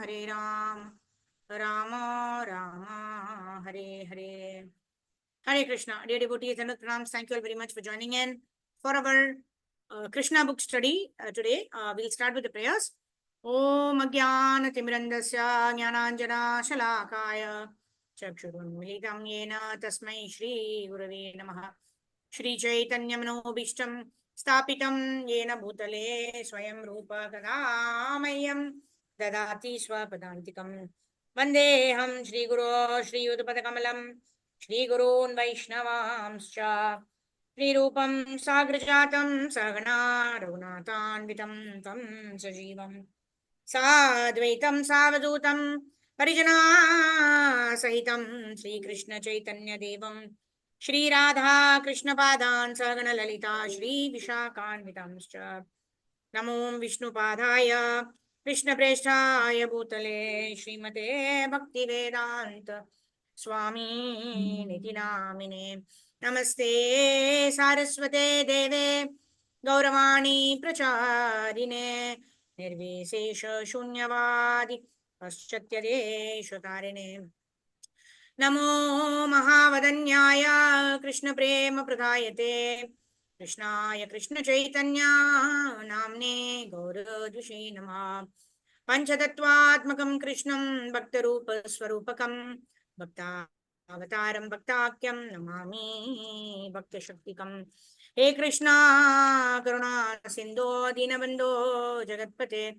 Hare Ram, Rama Rama, Hare Hare. Hare Krishna. Dear devotees and Pranams, thank you all very much for joining in for our Krishna book study today. We'll start with the prayers. Om Agyan Timrandasya Jnananjana Shalakaya Chakshurunmilitam Yena Tasmai Shri Gurave Namaha Shri Chaitanya Manobishtam Stapitam Yena Bhutale Swayam Rupa Kadamayam Dadati Swapadantikam Vandeham Shri Guru Shri Udapadakamalam Shri Gurun Vaishnavamscha Shri Rupam Sagrajatam Sagana Raghunathanvitam Tam Sajivam Sadvaitam Savadutam Parijana Sahitam Sri Krishna Chaitanya Devam Shri Radha Krishna Padan Sagana Lalita Shri Vishakhanvitamscha Namo Vishnu Padaya Krishna Preshthaya Bhutale Srimate Bhakti Vedanta Swami Niti Namine Namaste Saraswate Deve Gauravani Pracharine Nirvisesha Shunyavadi Paschatyadesh Tarine Namo Mahavadanyaya Krishna Prema Pradayate Krishnaya Krishna Chaitanya Namne Gaurudushe Namah Panchatattvatmakam Krishnam Bhaktarupa Swarupakam Bhakta Avataram Bhaktakyam Namami Bhakta Shaktikam He Krishna Karuna Sindho Dinabandho Jagatpate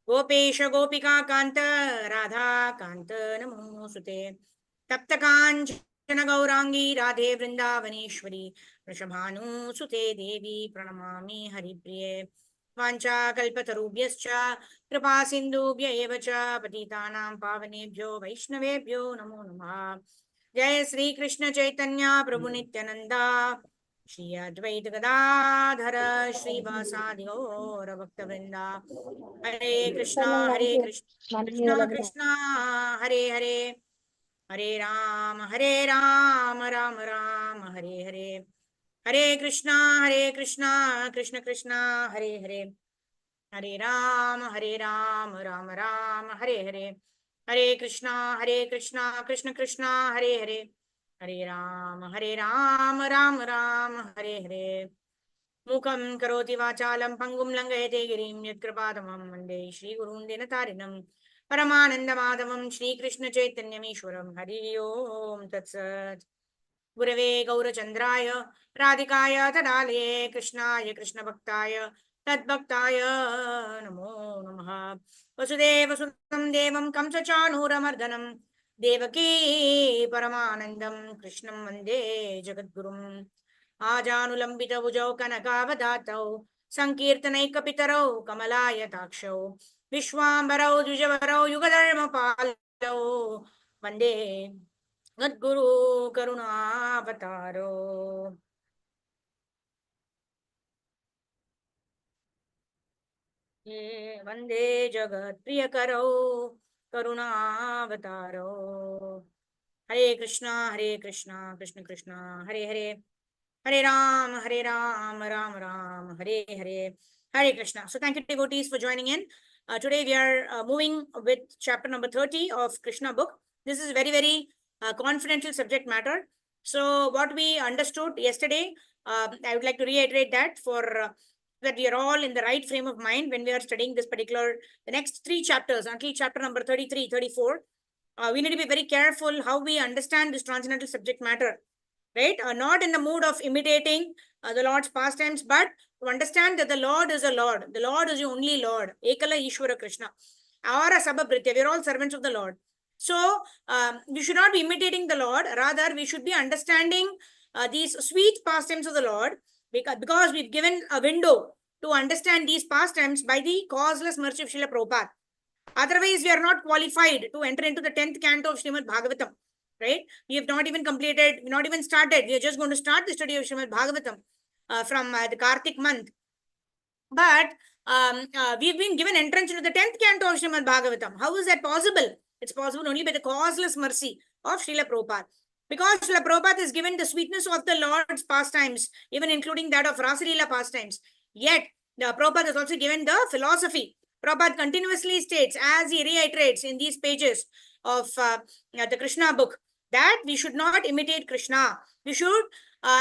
Gopesha Gopika Kanta Radha Kanta Namosute Tapta Kanchana Gaurangi Radhe Vrindavaneshwari Vrishabhanu Sute Devi Pranamami Haripriye Vancha Kalpatarubhyascha Kripa Sindhubhya eva cha Patitanam Pavanebhyo Vaishnavebhyo Namo Namah Jai Sri Krishna Chaitanya Prabhu Nityananda Shri Advaita Gadadhara Shri Vasadi Gaura Bhakta Vrinda Hare Krishna Krishna Krishna Hare Hare Hare Rama Rama Rama Hare Hare Hare Krishna Krishna Krishna Hare Hare Hare Rama Rama Rama Hare Hare Hare Krishna Krishna Krishna Hare Hare Hare Rama Rama Rama Hare Hare Mukam karoti vachalam pangum langayate girim yatkrapadamam vande Shri Gurun Dinatarinam Paramananda Madhavam Shri Krishna Chaitanyam Ishwaram Hari Om Tatsat Gurave Gaurachandraya Radhikaya Tadalye Krishnaya Krishna Bhaktaya Tadbhaktaya Namo Namaha Vasudeva Sudam Devam Kamsachanuramardanam Devaki Paramanandam Krishnam Vande Jagadgurum Ajanulambita Bhujau Kanakavadattau Sankirtanaikapitaro Kamalayatakshaw Vishwambarau Dvijavarau Yugadharma Palau Vande Gadguru Karunavataro Vande Jagat Priyakaro Karunavataro Hare Krishna Krishna Krishna Hare Hare Hare Ram Ram Ram Hare Hare Hare Krishna. So thank you devotees for joining in. Today we are moving with chapter number 30 of Krishna book. This is very confidential subject matter. So what we understood yesterday, I would like to reiterate that for that we are all in the right frame of mind when we are studying this particular, the next three chapters, until chapter number 33, 34. We need to be very careful how we understand this transcendental subject matter, right? Not in the mood of imitating the Lord's pastimes, but to understand that the Lord is a Lord. The Lord is the only Lord. Ekala Ishvara Krishna. Avara Sabhabritya. We are all servants of the Lord. So, we should not be imitating the Lord. Rather, we should be understanding these sweet pastimes of the Lord, because we've given a window to understand these pastimes by the causeless mercy of Srila Prabhupada. Otherwise, we are not qualified to enter into the 10th canto of Srimad Bhagavatam, right? We have not even completed, not even started. We are just going to start the study of Srimad Bhagavatam from the Kartik month. But we've been given entrance into the 10th canto of Srimad Bhagavatam. How is that possible? It's possible only by the causeless mercy of Srila Prabhupada. Because Srila Prabhupada is given the sweetness of the Lord's pastimes, even including that of Rasalila pastimes. Yet, the Prabhupada is also given the philosophy Prabhupada continuously states, as he reiterates in these pages of the Krishna book, that we should not imitate Krishna. We should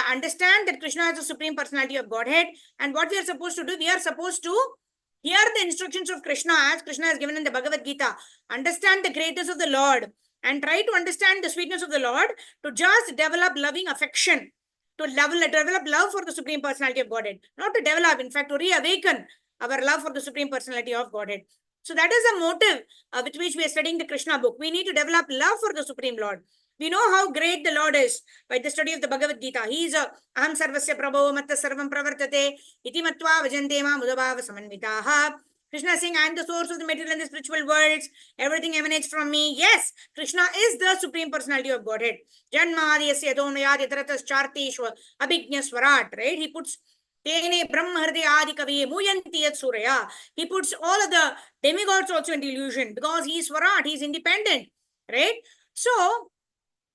understand that Krishna is the Supreme Personality of Godhead. And what we are supposed to do, we are supposed to hear the instructions of Krishna as Krishna is given in the Bhagavad Gita. Understand the greatness of the Lord and try to understand the sweetness of the Lord to just develop loving affection, to develop love for the Supreme Personality of Godhead. Not to develop, in fact, to reawaken our love for the Supreme Personality of Godhead. So that is the motive with which we are studying the Krishna book. We need to develop love for the Supreme Lord. We know how great the Lord is by the study of the Bhagavad Gita. He is a aham sarvasya prabho matta sarvam pravartate iti matva vajante ma mudabhava samanvitaha. Krishna is saying, I am the source of the material and the spiritual worlds. Everything emanates from me. Yes, Krishna is the Supreme Personality of Godhead. Janmadhyasya donayad yataratas charteshva abhignya swarat. Right? He puts Tene Brahma Adi Kavi Muyanti Yat Surya. He puts all of the demigods also in illusion because he is Swarat, he is independent. Right? So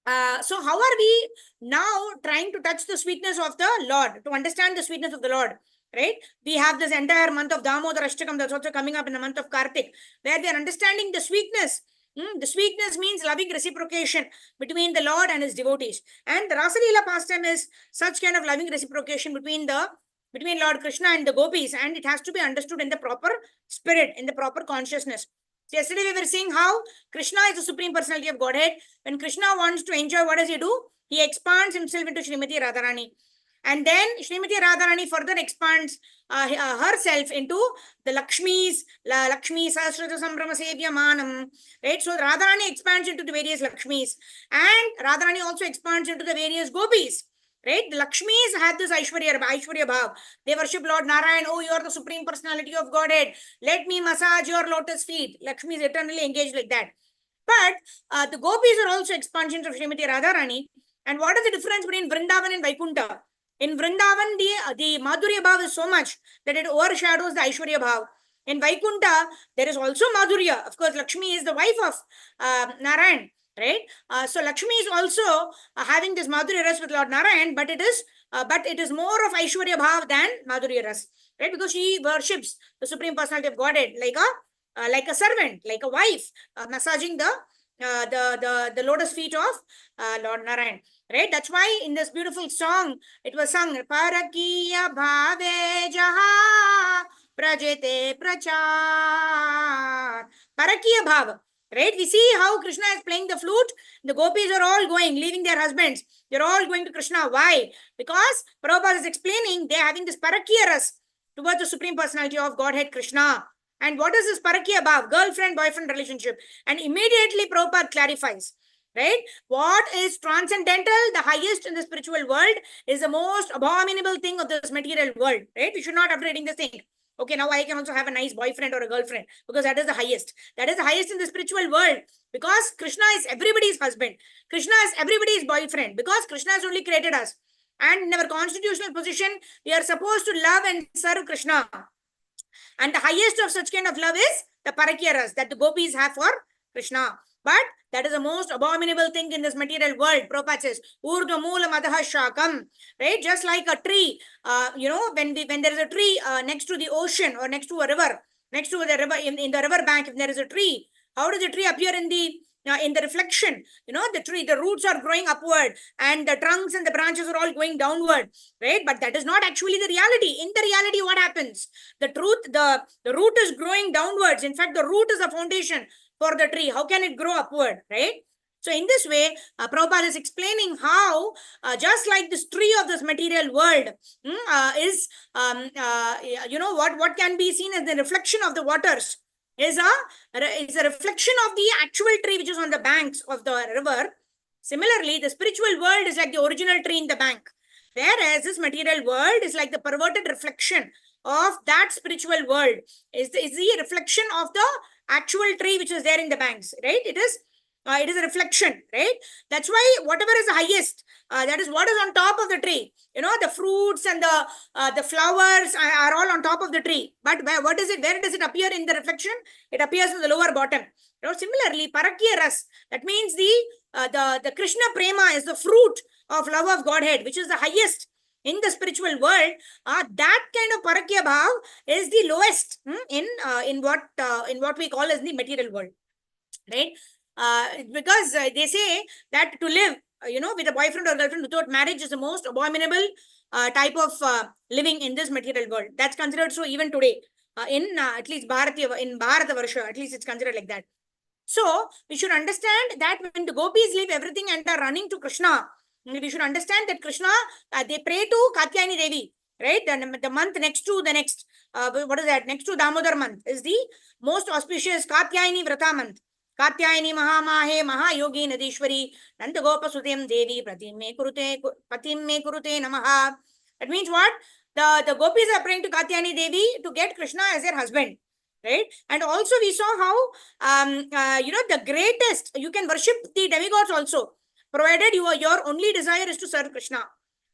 how are we now trying to touch the sweetness of the Lord, to understand the sweetness of the Lord? Right? We have this entire month of Damodar Ashtakam that's also coming up in the month of Kartik, where we are understanding the sweetness. The sweetness means loving reciprocation between the Lord and his devotees. And the Rasalila pastime is such kind of loving reciprocation between Lord Krishna and the gopis, and it has to be understood in the proper spirit, in the proper consciousness. So yesterday we were seeing how Krishna is the Supreme Personality of Godhead. When Krishna wants to enjoy, what does he do? He expands himself into Srimati Radharani. And then Srimati Radharani further expands herself into the Lakshmis, Lakshmi Sahasrata Sambrama Sevya Manam. Right? So Radharani expands into the various Lakshmis. And Radharani also expands into the various gopis. Right? The Lakshmis had this Aishwarya Bhav. They worship Lord Narayan. Oh, you are the Supreme Personality of Godhead. Let me massage your lotus feet. Lakshmi is eternally engaged like that. But the gopis are also expansions of Srimati Radharani. And what is the difference between Vrindavan and Vaikunta? In Vrindavan, the Madhurya Bhav is so much that it overshadows the Aishwarya Bhav. In Vaikunta, there is also Madhurya. Of course, Lakshmi is the wife of Narayan. Right? So Lakshmi is also having this Madhurya Ras with Lord Narayan, but it is more of Aishwarya Bhav than Madhurya Ras. Right? Because she worships the Supreme Personality of Godhead like a servant, like a wife, massaging the lotus feet of Lord Narayan. Right? That's why in this beautiful song, it was sung, Parakiya Bhave Jaha Prajete Prachar. Parakiya Bhava. Right? We see how Krishna is playing the flute. The gopis are all going, leaving their husbands. They're all going to Krishna. Why? Because Prabhupada is explaining they're having this Parakiya Ras towards the Supreme Personality of Godhead, Krishna. And what is this Parakiya Bhav? Girlfriend-boyfriend relationship. And immediately Prabhupada clarifies. Right? What is transcendental, the highest in the spiritual world, is the most abominable thing of this material world. Right? We should not upgrading this thing. Okay, now I can also have a nice boyfriend or a girlfriend because that is the highest. That is the highest in the spiritual world because Krishna is everybody's husband. Krishna is everybody's boyfriend because Krishna has only created us. And in our constitutional position, we are supposed to love and serve Krishna. And the highest of such kind of love is the Parakiya Ras that the gopis have for Krishna. But that is the most abominable thing in this material world. Prabhupada says, Urdhva Moola Madha Shakam. Right? Just like a tree, when there is a tree next to the ocean or next to a river, next to the river, in the river bank, if there is a tree, how does the tree appear in the reflection? The roots are growing upward and the trunks and the branches are all going downward. Right? But that is not actually the reality. In the reality, what happens? The root is growing downwards. In fact, the root is the foundation for the tree. How can it grow upward, right? So in this way, Prabhupada is explaining how just like this tree of this material world is, what can be seen as the reflection of the waters is a reflection of the actual tree which is on the banks of the river. Similarly, the spiritual world is like the original tree in the bank, whereas this material world is like the perverted reflection of that spiritual world. Is the reflection of the actual tree which is there in the banks, right? It is a reflection, right? That's why whatever is the highest, that is what is on top of the tree. The fruits and the flowers are all on top of the tree. But where does it appear in the reflection? It appears in the lower bottom. Similarly, Parakiya Ras, that means the Krishna Prema is the fruit of love of Godhead, which is the highest in the spiritual world, that kind of parakya bhav is the lowest in what we call as the material world, right? Because they say that to live, with a boyfriend or girlfriend without marriage is the most abominable type of living in this material world. That's considered so even today. In at least in Bharatavarsha, at least it's considered like that. So we should understand that when the gopis leave everything and are running to Krishna, we should understand that Krishna, they pray to Katyayani Devi, right? The month next to the next, what is that? Next to Damodar month is the most auspicious Katyayani Vrata month. Katyayani Mahamahe Mahayogi Nadishwari Nanda Gopa Sutem Devi Pratim Me Kurute Namaha. That means what? The gopis are praying to Katyayani Devi to get Krishna as their husband, right? And also we saw how the greatest, you can worship the demigods also, provided your only desire is to serve Krishna.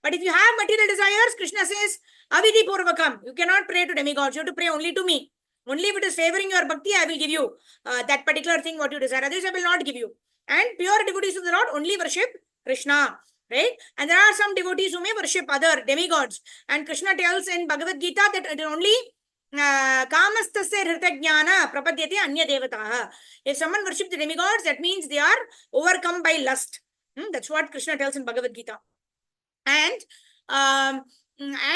But if you have material desires, Krishna says avidhi purvakam, you cannot pray to demigods, you have to pray only to me. Only if it is favoring your bhakti, I will give you that particular thing what you desire. Otherwise, I will not give you. And pure devotees of the Lord only worship Krishna, right? And there are some devotees who may worship other demigods. And Krishna tells in Bhagavad Gita that it is only kamastasya hritagnyana prapadyate anya devataha. If someone worships the demigods, that means they are overcome by lust. That's what Krishna tells in Bhagavad Gita. And there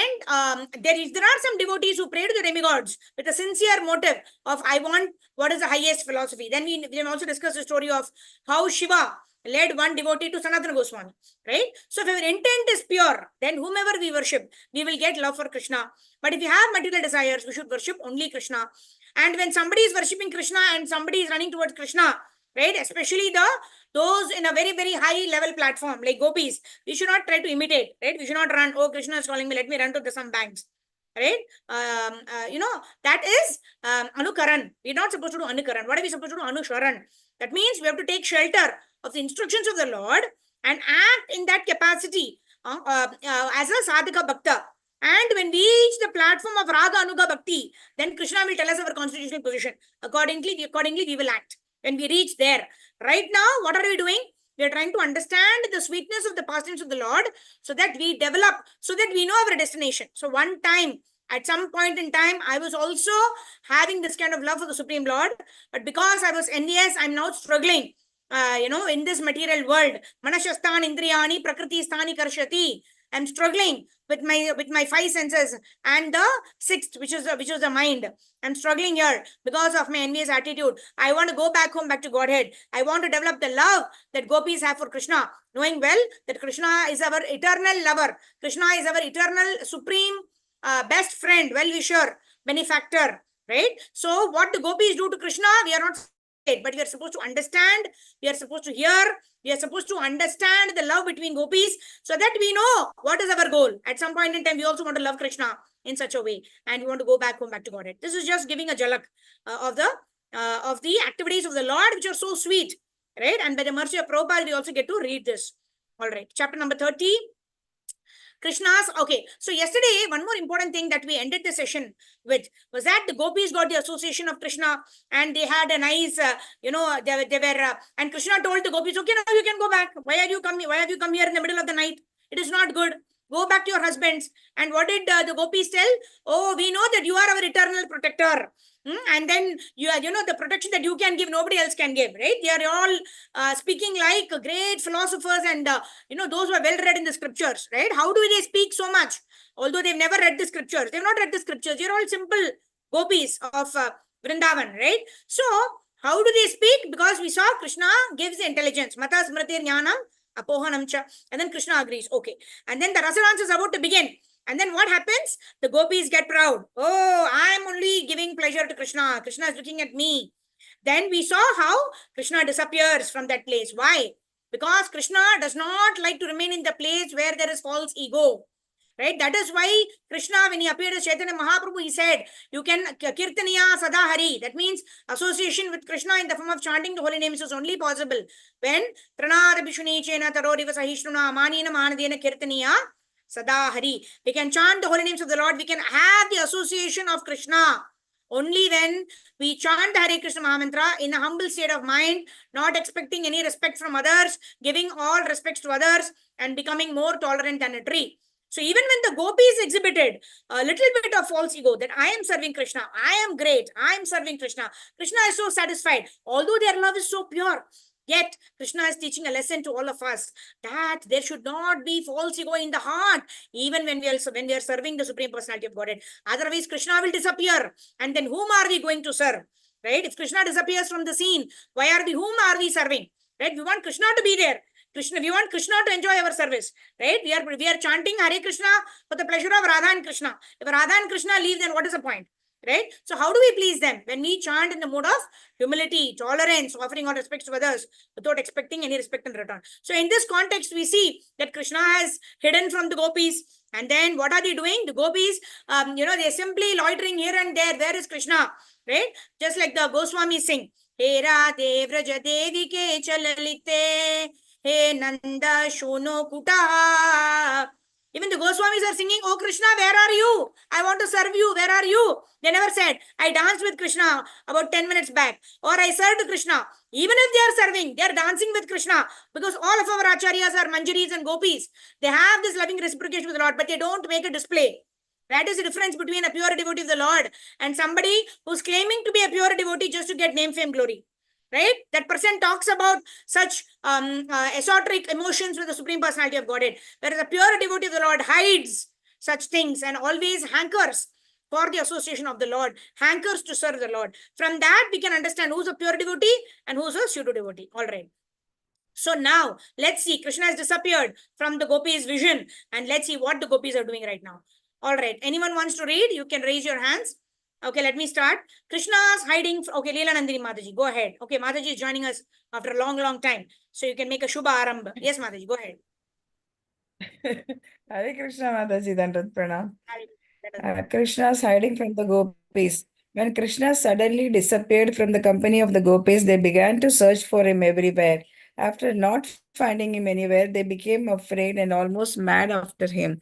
are some devotees who pray to the demigods with a sincere motive of I want what is the highest philosophy. Then we have also discussed the story of how Shiva led one devotee to Sanatana Goswami, right? So if our intent is pure, then whomever we worship, we will get love for Krishna. But if you have material desires, we should worship only Krishna. And when somebody is worshipping Krishna and somebody is running towards Krishna, right? Especially those in a very, very high level platform like gopis, we should not try to imitate, right? We should not run, oh, Krishna is calling me, let me run to some banks, right? That is anukaran. We're not supposed to do anukaran. What are we supposed to do? Anusharan. That means we have to take shelter of the instructions of the Lord and act in that capacity as a sadhaka bhakta. And when we reach the platform of Raga Anuga Bhakti, then Krishna will tell us our constitutional position. Accordingly, we will act. When we reach there. Right now, what are we doing? We are trying to understand the sweetness of the pastimes of the Lord so that we develop, so that we know our destination. So one time, at some point in time, I was also having this kind of love for the Supreme Lord. But because I was envious, I'm now struggling, in this material world. Manashastan Indriyani Prakriti Sthani Karshati. I'm struggling with my five senses and the sixth, which is the mind. I'm struggling here because of my envious attitude. I want to go back home, back to Godhead. I want to develop the love that gopis have for Krishna, knowing well that Krishna is our eternal lover. Krishna is our eternal supreme best friend, well-wisher, benefactor, right? So what the gopis do to Krishna, we are not, but we are supposed to understand, we are supposed to hear, we are supposed to understand the love between gopis so that we know what is our goal. At some point in time, we also want to love Krishna in such a way and we want to go back home, back to Godhead. This is just giving a jalak of the activities of the Lord, which are so sweet, right? And by the mercy of Prabhupada, we also get to read this. All right, chapter number 30. Krishna's, okay. So yesterday, one more important thing that we ended the session with was that the gopis got the association of Krishna and they had a nice, they were, and Krishna told the gopis, okay, now you can go back. Why have you come here in the middle of the night? It is not good. Go back to your husbands. And what did the gopis tell? Oh, we know that you are our eternal protector. And then the protection that you can give, nobody else can give, right? They are all speaking like great philosophers and those who are well read in the scriptures, right? How do they speak so much? Although they've never read the scriptures, they've not read the scriptures. They're all simple gopis of Vrindavan, right? So how do they speak? Because we saw Krishna gives the intelligence. Mata smritir jnanam apohanam cha. And then Krishna agrees. Okay. And then the rasa dance is about to begin. And then what happens? The gopis get proud. Oh, I'm only giving pleasure to Krishna. Krishna is looking at me. Then we saw how Krishna disappears from that place. Why? Because Krishna does not like to remain in the place where there is false ego. Right? That is why Krishna, when he appeared as Chaitanya Mahaprabhu, he said, you can Kirtaniya Sada Hare. That means association with Krishna in the form of chanting the holy names is only possible when Pranada Bishuni Chena Taroriva Sahishnuna Manina Manadena Kirtaniya Sada Hari. We can chant the holy names of the Lord. We can have the association of Krishna only when we chant the Hare Krishna Mahamantra in a humble state of mind, not expecting any respect from others, giving all respects to others and becoming more tolerant than a tree. So even when the gopis exhibited a little bit of false ego that I am serving Krishna, I am great, I am serving Krishna, Krishna is so satisfied, although their love is so pure. Yet Krishna is teaching a lesson to all of us that there should not be false ego in the heart, even when we are serving the Supreme Personality of Godhead. Otherwise, Krishna will disappear, and then whom are we going to serve? Right? If Krishna disappears from the scene, whom are we serving? Right? We want Krishna to be there. We want Krishna to enjoy our service. Right? We are chanting Hare Krishna for the pleasure of Radha and Krishna. If Radha and Krishna leave, then what is the point? Right? So how do we please them? When we chant in the mode of humility, tolerance, offering our respects to others without expecting any respect in return. So in this context, we see that Krishna has hidden from the gopis. And then what are they doing? The gopis, they're simply loitering here and there. Where is Krishna? Right? Just like the Goswami sing. He Radhe Vraja Devi ke chalalite, He Nanda Shono Kuta. Even the Goswamis are singing, oh Krishna, where are you? I want to serve you. Where are you? They never said, I danced with Krishna about 10 minutes back. Or I served Krishna. Even if they are serving, they are dancing with Krishna. Because all of our acharyas are manjaris and gopis. They have this loving reciprocation with the Lord, but they don't make a display. That is the difference between a pure devotee of the Lord and somebody who's claiming to be a pure devotee just to get name, fame, glory. Right? That person talks about such esoteric emotions with the Supreme Personality of Godhead. Whereas a pure devotee of the Lord hides such things and always hankers for the association of the Lord, hankers to serve the Lord. From that, we can understand who's a pure devotee and who's a pseudo devotee. All right. So now, let's see. Krishna has disappeared from the gopis' vision. And let's see what the gopis are doing right now. All right. Anyone wants to read? You can raise your hands. Okay, let me start. Krishna's hiding. Okay, Leela Nandini Mataji, go ahead. Okay, Mataji is joining us after a long, long time. So you can make a Shubha Arambha. Yes, Mataji, go ahead. Hare Krishna Mataji, Dandat Pranam. Krishna is hiding from the gopis. When Krishna suddenly disappeared from the company of the gopis, they began to search for him everywhere. After not finding him anywhere, they became afraid and almost mad after him.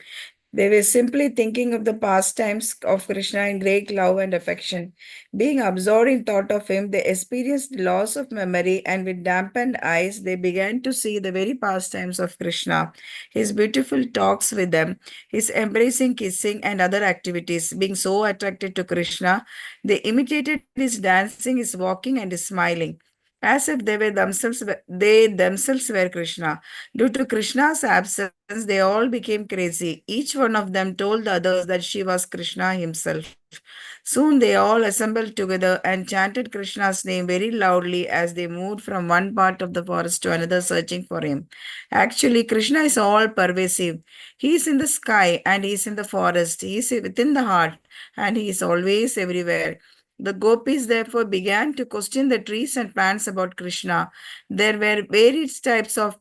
They were simply thinking of the pastimes of Krishna in great love and affection. Being absorbed in thought of him, they experienced loss of memory, and with dampened eyes, they began to see the very pastimes of Krishna, his beautiful talks with them, his embracing, kissing, and other activities. Being so attracted to Krishna, they imitated his dancing, his walking, and his smiling, as if they themselves were Krishna. Due to Krishna's absence, they all became crazy. Each one of them told the others that she was Krishna himself. Soon they all assembled together and chanted Krishna's name very loudly as they moved from one part of the forest to another searching for him. Actually, Krishna is all pervasive. He is in the sky and he is in the forest. He is within the heart and he is always everywhere. The gopis therefore began to question the trees and plants about Krishna. There were various types of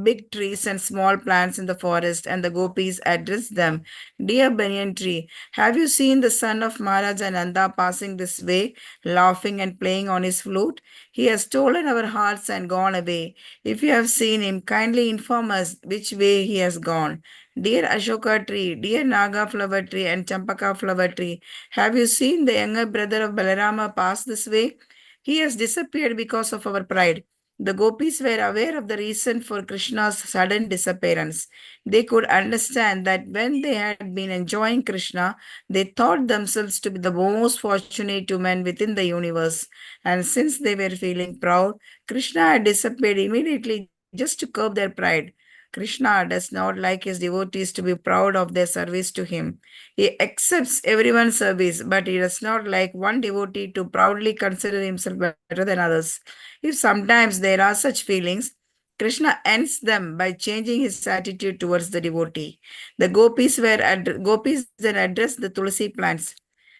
big trees and small plants in the forest, and the gopis addressed them. Dear banyan tree, have you seen the son of Maharaja Nanda passing this way, laughing and playing on his flute? He has stolen our hearts and gone away. If you have seen him, kindly inform us which way he has gone. Dear Ashoka tree, dear Naga flower tree and Champaka flower tree, have you seen the younger brother of Balarama pass this way? He has disappeared because of our pride. The gopis were aware of the reason for Krishna's sudden disappearance. They could understand that when they had been enjoying Krishna, they thought themselves to be the most fortunate women within the universe. And since they were feeling proud, Krishna had disappeared immediately just to curb their pride. Krishna does not like his devotees to be proud of their service to him. He accepts everyone's service, but he does not like one devotee to proudly consider himself better than others. If sometimes there are such feelings, Krishna ends them by changing his attitude towards the devotee. The gopis then addressed the tulsi plants.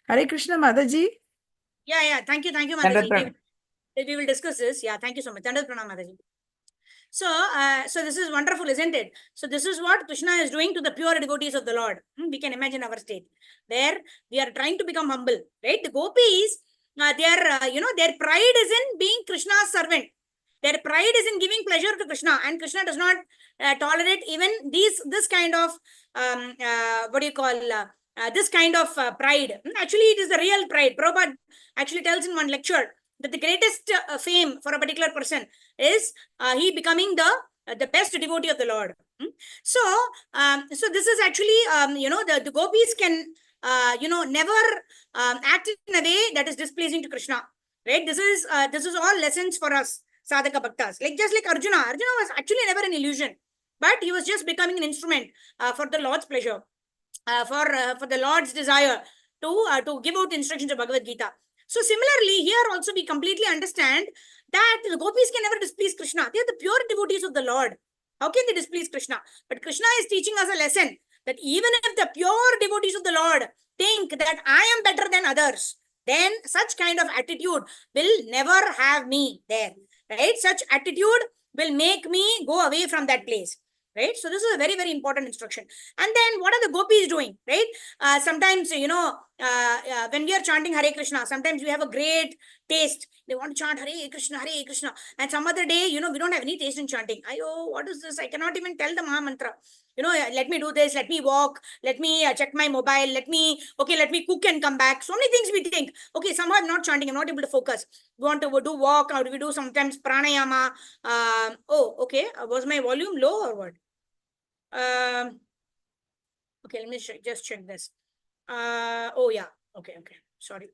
Hare Krishna Mataji. Yeah. Thank you, Mataji. We will discuss this. Yeah, thank you so much. Dandat Pranam, Mataji. So this is wonderful, isn't it? So this is what Krishna is doing to the pure devotees of the Lord. We can imagine our state where we are trying to become humble, right? The gopis, their pride is in being Krishna's servant. Their pride is in giving pleasure to Krishna, and Krishna does not tolerate even this kind of this kind of pride. Actually, it is the real pride. Prabhupada actually tells in one lecture that the greatest fame for a particular person is he becoming the best devotee of the Lord. So, so this is actually, the gopis can, never act in a way that is displeasing to Krishna, right? This is all lessons for us, sadhaka bhaktas. Like just like Arjuna. Arjuna was actually never an illusion, but he was just becoming an instrument for the Lord's pleasure, for the Lord's desire to give out instructions of Bhagavad Gita. So similarly, here also we completely understand that the gopis can never displease Krishna. They are the pure devotees of the Lord. How can they displease Krishna? But Krishna is teaching us a lesson that even if the pure devotees of the Lord think that I am better than others, then such kind of attitude will never have me there. Right? Such attitude will make me go away from that place. Right? So this is a very, very important instruction. And then what are the gopis doing? Right? Sometimes, when we are chanting Hare Krishna, sometimes we have a great taste. They want to chant Hare Krishna, Hare Krishna. And some other day, we don't have any taste in chanting. Ayo, what is this? I cannot even tell the Mahamantra. Let me do this, let me walk, let me check my mobile, let me cook and come back. So many things we think. Okay, somehow I'm not chanting, I'm not able to focus. We want to do walk, or we do sometimes pranayama. Okay. Was my volume low or what? Okay, let me just check this. Oh yeah. Okay. Sorry.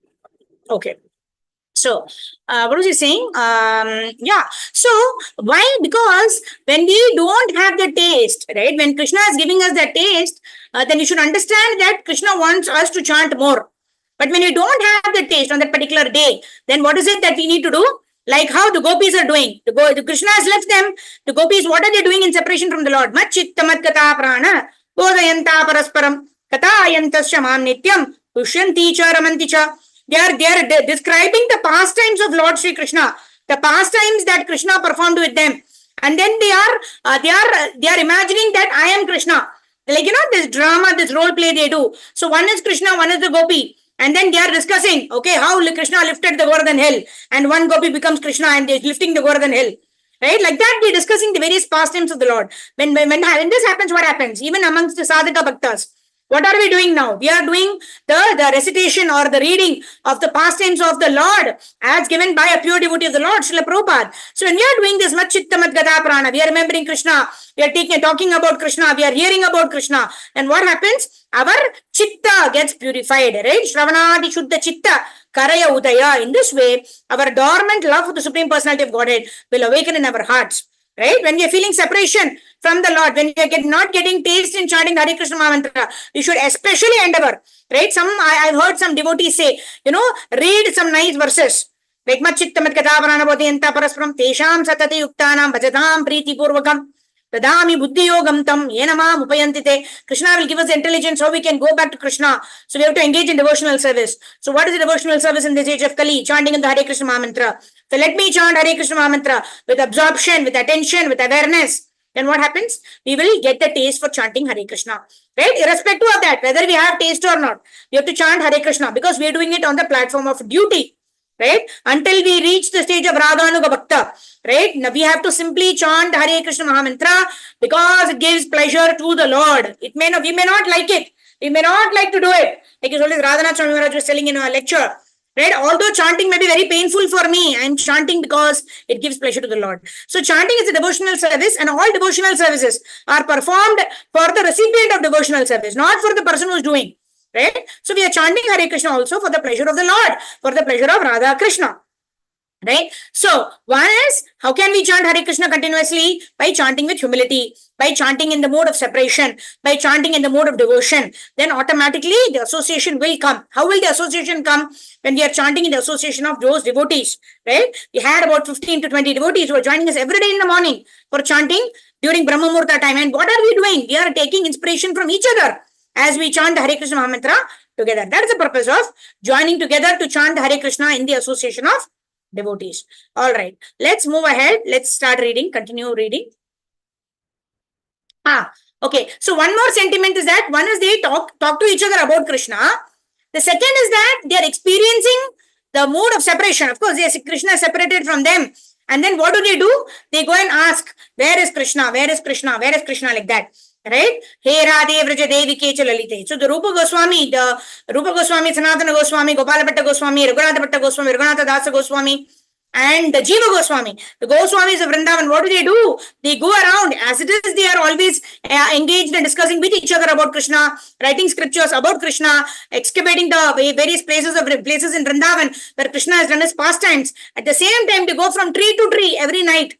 Okay. So, what was he saying? Yeah. So, why? Because when we don't have the taste, right? When Krishna is giving us the taste, then you should understand that Krishna wants us to chant more. But when we don't have the taste on that particular day, then what is it that we need to do? Like how the gopis are doing. The Krishna has left them. The gopis, what are they doing in separation from the Lord? Mat chitta mat kata prana bodhayanta parasparam katayantasya mam nityam pushyanti cha ramanti cha. They are describing the pastimes of Lord Sri Krishna, the pastimes that Krishna performed with them, and then they are imagining that I am Krishna. Like this drama, this role play they do. So one is Krishna, one is the gopi, and then they are discussing, okay, how Krishna lifted the Govardhan hill, and one gopi becomes Krishna and they're lifting the Govardhan hill. Right? Like that, they're discussing the various pastimes of the Lord. When this happens, what happens? Even amongst the sadhaka bhaktas, what are we doing now? We are doing the recitation or the reading of the pastimes of the Lord as given by a pure devotee of the Lord, Srila Prabhupada. So when we are doing this mat chitta mat gata prana, we are remembering Krishna, we are talking about Krishna, we are hearing about Krishna. And what happens? Our chitta gets purified, right? Shravanadi shuddha chitta karaya udaya. In this way, our dormant love for the Supreme Personality of Godhead will awaken in our hearts. Right? When we are feeling separation from the Lord, when we are not getting taste in chanting Hare Krishna Mahamantra, we should especially endeavor. Right? I've heard some devotees say, read some nice verses. Like mat chitta mat kata prana bodhayanta parasparam tesham satate yuktanam bhajatam priti purvakam tadami buddhi yogam tam yenamam upayantite. Krishna will give us the intelligence how we can go back to Krishna. So we have to engage in devotional service. So what is the devotional service in this age of Kali? Chanting in the Hare Krishna Mahamantra. So let me chant Hare Krishna Mahamantra with absorption, with attention, with awareness. Then what happens? We will get the taste for chanting Hare Krishna. Right? Irrespective of that, whether we have taste or not, we have to chant Hare Krishna because we are doing it on the platform of duty. Right? Until we reach the stage of Raganuga Bhakta. Right? Now we have to simply chant Hare Krishna Mahamantra because it gives pleasure to the Lord. We may not like it. We may not like to do it. Like his Holiness Radhanath Swami Maharaj was telling in a lecture. Right? Although chanting may be very painful for me, I am chanting because it gives pleasure to the Lord. So chanting is a devotional service, and all devotional services are performed for the recipient of devotional service, not for the person who is doing. Right? So we are chanting Hare Krishna also for the pleasure of the Lord, for the pleasure of Radha Krishna. Right? So one is, how can we chant Hare Krishna continuously? By chanting with humility, by chanting in the mode of separation, by chanting in the mode of devotion. Then automatically the association will come. How will the association come? When we are chanting in the association of those devotees. Right? We had about 15 to 20 devotees who are joining us every day in the morning for chanting during Brahma Muhurta time. And what are we doing? We are taking inspiration from each other as we chant the Hare Krishna Mahamantra together. That is the purpose of joining together to chant the Hare Krishna in the association of devotees. All right, let's move ahead. Let's start reading. Continue reading. Okay. So one more sentiment is that one is they talk to each other about Krishna. The second is that they are experiencing the mood of separation. Of course, Krishna is separated from them. And then what do? They go and ask, where is Krishna? Where is Krishna? Where is Krishna? Like that. Right? Hey Radhe Vraja Devi Kecha Lalite. So the Rupa Goswami, Sanatana Goswami, Gopala Bhatta Goswami, Raghunatha Bhatta Goswami, Raghunatha Dasa Goswami, and the Jiva Goswami. The Goswamis of Vrindavan, what do? They go around. As it is, they are always engaged in discussing with each other about Krishna, writing scriptures about Krishna, excavating the various places in Vrindavan where Krishna has done his pastimes. At the same time, they go from tree to tree every night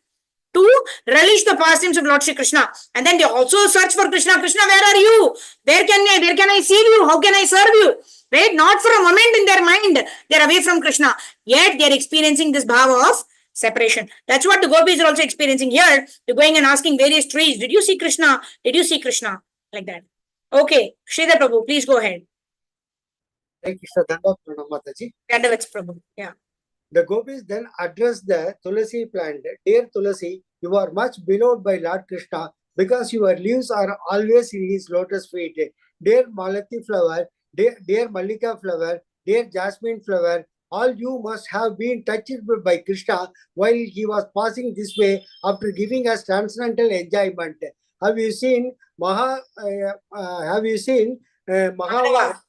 to relish the pastimes of Lord Shri Krishna. And then they also search for Krishna. Krishna, where are you? Where can I see you? How can I serve you? Right? Not for a moment in their mind, they're away from Krishna. Yet they're experiencing this bhava of separation. That's what the gopis are also experiencing here. They're going and asking various trees, did you see Krishna? Did you see Krishna? Like that. Okay, Sridhar Prabhu, please go ahead. Thank you, Shraddha Mataji. Dandavats Prabhu. Yeah. The gopis then address the Tulasi plant. Dear Tulasi, you are much beloved by Lord Krishna because your leaves are always in his lotus feet. Dear Malati flower, dear Mallika flower, dear Jasmine flower, all you must have been touched by Krishna while he was passing this way after giving us transcendental enjoyment. Have you seen Mahava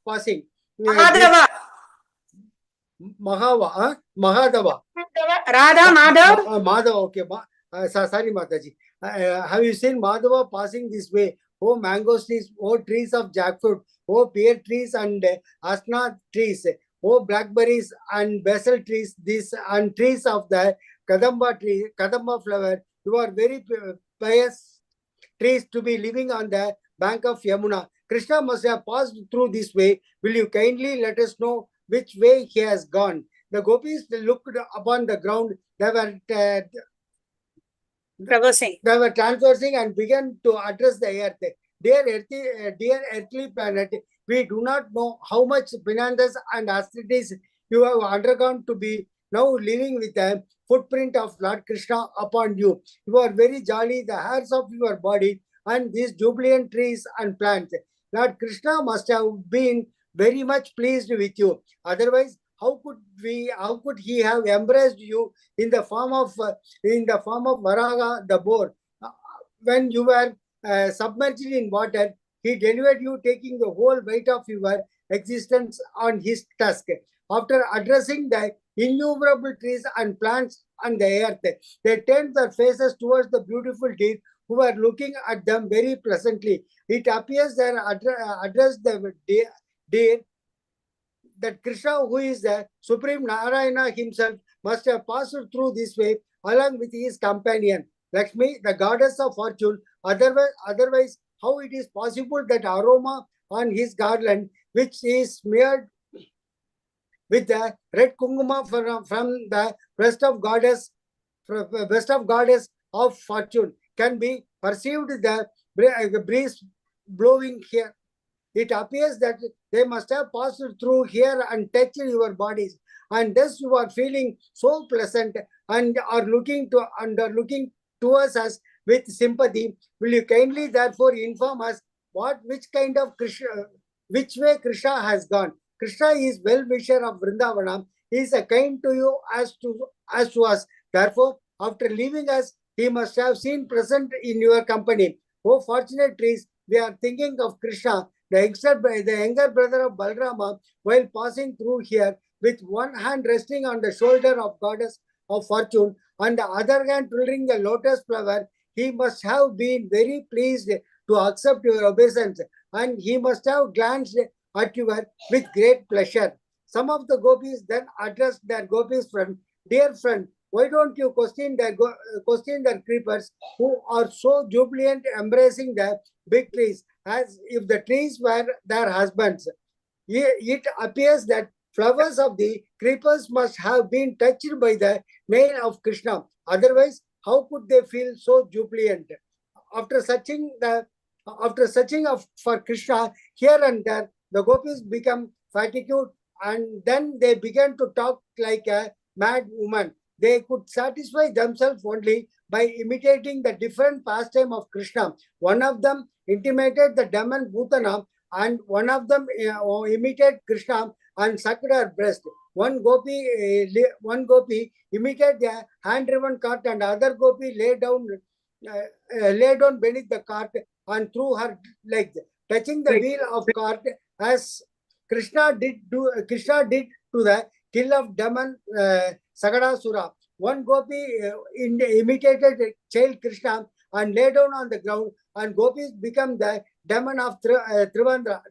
passing? Mahadava. Mahadava. Radha, Madhav. Madhava, okay. Sorry, Mataji. Have you seen Madhava passing this way? Oh, mango trees, oh, trees of jackfruit, oh, pear trees and asna trees, oh, blackberries and basil trees, this and trees of the Kadamba flower. You are very pious trees to be living on the bank of Yamuna. Krishna must have passed through this way. Will you kindly let us know which way he has gone? The gopis looked upon the ground. They were transversing and began to address the earth. Dear earthly planet, we do not know how much penances and austerities you have undergone to be now living with a footprint of Lord Krishna upon you. You are very jolly, the hairs of your body and these jubilant trees and plants. Lord Krishna must have been very much pleased with you. Otherwise, how could he have embraced you in the form of Varaha, the boar? When you were submerged in water, he delivered you, taking the whole weight of your existence on his tusk. After addressing the innumerable trees and plants on the earth, they turned their faces towards the beautiful deer who were looking at them very pleasantly. It appears they addressed the deer that Krishna, who is the Supreme Narayana himself, must have passed through this way along with his companion, Lakshmi, the goddess of fortune. Otherwise, how it is possible that aroma on his garland, which is smeared with the red kunguma from the breast of goddess of fortune, can be perceived the breeze blowing here. It appears that they must have passed through here and touched your bodies, and thus you are feeling so pleasant and are looking towards us with sympathy. Will you kindly therefore inform us which way Krishna has gone? Krishna is well-wisher of Vrindavana. He is kind to you as to us. Therefore, after leaving us, he must have seen present in your company. Oh, fortunate trees, we are thinking of Krishna, the younger brother of Balrama, while passing through here, with one hand resting on the shoulder of goddess of fortune and the other hand holding a lotus flower. He must have been very pleased to accept your obeisance, and he must have glanced at you with great pleasure. Some of the gopis then addressed their gopis friend, dear friend, why don't you question their creepers who are so jubilant embracing the big trees as if the trees were their husbands? It appears that flowers of the creepers must have been touched by the nail of Krishna. Otherwise, how could they feel so jubilant? After searching for Krishna here and there, the gopis become fatigued, and then they began to talk like a mad woman. They could satisfy themselves only by imitating the different pastime of Krishna. One of them intimated the demon Bhutana, and one of them imitated Krishna and sucked her breast. One gopi imitated the hand-driven cart, and other gopi lay down beneath the cart and threw her legs, touching the wheel of cart as Krishna did to the kill of demon Sagadasura. One gopi imitated child Krishna and lay down on the ground, and gopis become the demon of Trinavrata,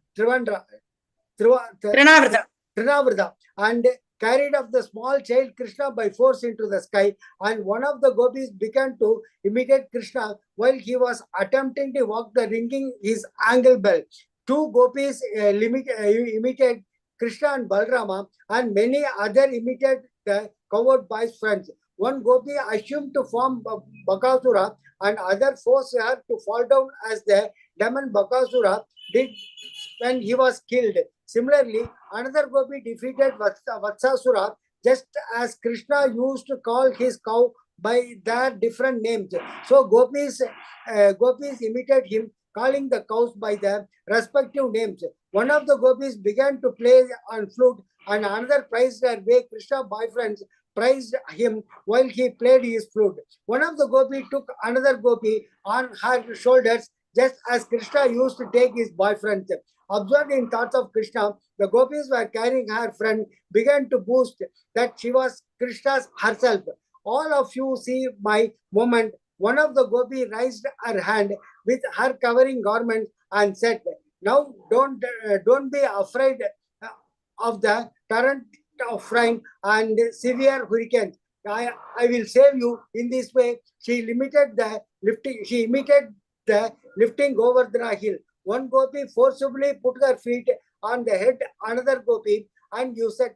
and carried up the small child Krishna by force into the sky. And one of the gopis began to imitate Krishna while he was attempting to walk the ringing his angle bell. Two gopis imitate Krishna and Balrama, and many other imitate the coward boy's friends. One gopi assumed to form Bakasura, and other forced her to fall down as the demon Bakasura did when he was killed. Similarly, another gopi defeated Vatsasura, just as Krishna used to call his cow by their different names. So gopis imitate him, calling the cows by their respective names. One of the gopis began to play on flute, and another praised her way Krishna boyfriends praised him while he played his flute. One of the gopi took another gopi on her shoulders, just as Krishna used to take his boyfriends. Absorbed in thoughts of Krishna, the gopis were carrying her friend, began to boast that she was Krishna's herself. All of you see my moment. One of the gopi raised her hand with her covering garment and said, "Now don't be afraid of the torrent of rain and severe hurricanes. I will save you." In this way, she imitated the lifting over the hill. One gopi forcibly put her feet on the head another gopi, and you said,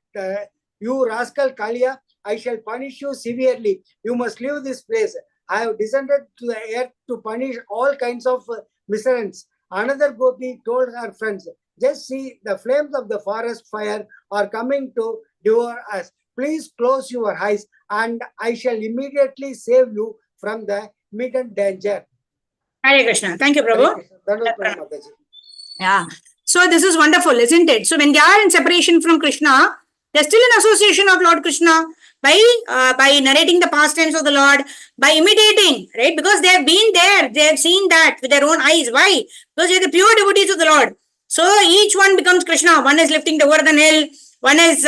"You rascal Kalia, I shall punish you severely. You must leave this place. I have descended to the earth to punish all kinds of miscreants." Another gopi told her friends, "Just see, the flames of the forest fire are coming to devour us. Please close your eyes, and I shall immediately save you from the immediate danger." Hare Krishna. Thank you, Prabhu. Krishna. Yeah. So this is wonderful, isn't it? So when they are in separation from Krishna, they're still in association of Lord Krishna by narrating the pastimes of the Lord, by imitating, right? Because they have been there, they have seen that with their own eyes. Why? Because they are the pure devotees of the Lord. So each one becomes Krishna. One is lifting the Govardhan hill. One is